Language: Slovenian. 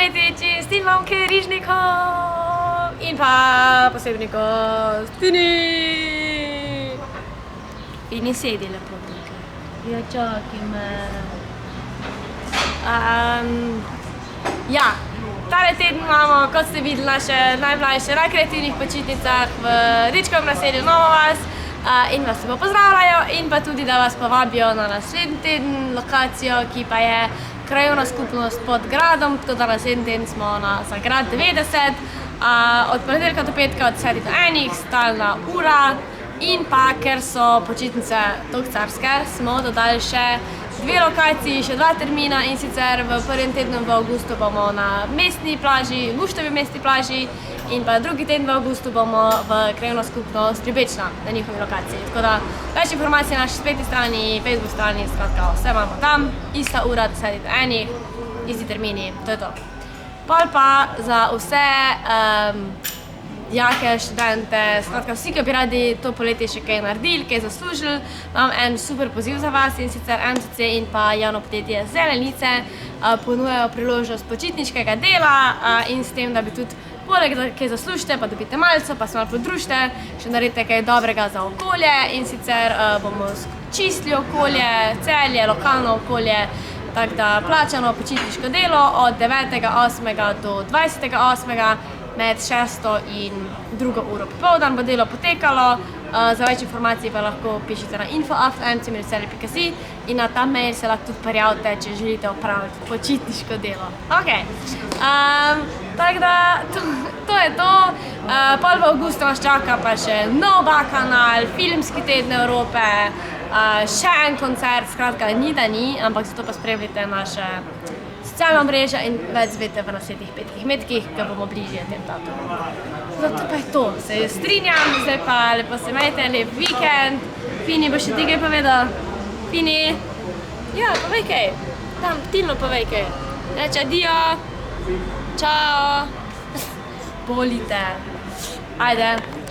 poleti čistim vam križnikov in pa posebni gost, Fini. Fini, sedi lepo tukaj. Ja, čakaj me. Ja, tale teden imamo, kot ste videli, naše najmlajše na kreativnih počitnicah v Ričkovem naselju Nova Vas in vas lepo pozdravljajo in pa tudi, da vas povabijo na naslednji teden lokacijo, ki pa je krajevna skupnost pod gradom, tako da naslednji teden smo za grad 90, od ponedeljka do petka od 7 do 1, stalna ura in pa, ker so počitnice tako carske, smo dodali še dve lokaciji, še 2 termina in sicer v prvem tednu v avgustu bomo na mestni plaži, Guštovi mestni plaži in pa drugi teden v avgustu bomo v krajevno skupnost Ljubečna na njihovi lokaciji. Tako da več informacij na naši spletni strani, Facebook strani, skratka vse imamo tam, ista ura do 7 do 1, isti termini, to je to. Pol pa za vse dijake, študente, skratka vsi, ki bi radi to poletje še kaj naredili, kaj zaslužili, imam en super poziv za vas in sicer MCC in pa javno podjetje Zelenice ponujajo priložnost počitniškega dela in s tem, da bi tudi poleg, da kaj zaslužite, pa dobite malce, pa se malo podružite, še naredite kaj dobrega za okolje in sicer bomo čistili okolje, Celje, lokalno okolje, tako da plačano počitniško delo od 9.8. do 20.8. med 6. in 2. uro popoldan bo delo potekalo. Za več informacij pa lahko pišite na info@mcmceli.si in na ta mail se lahko tudi prijavite, če želite opraviti počitniško delo. Tako da to je to. Pol v avgustu nas čaka pa še nov bakanal, filmski teden Evrope, še en koncert, skratka ni da ni, ampak zato pa spremljite naše socialna mreža in več zvete v naslednjih 5 metkih, ki bomo bližje tem datumu. Zato pa je to, se strinjam, zdaj pa lepo se imejte, lep vikend. Fini, boš še ti kaj povedal? Fini? Ja, povej kaj. Tam, Tilno povej kaj. Reč adijo. Čao. Bolite. Ajde.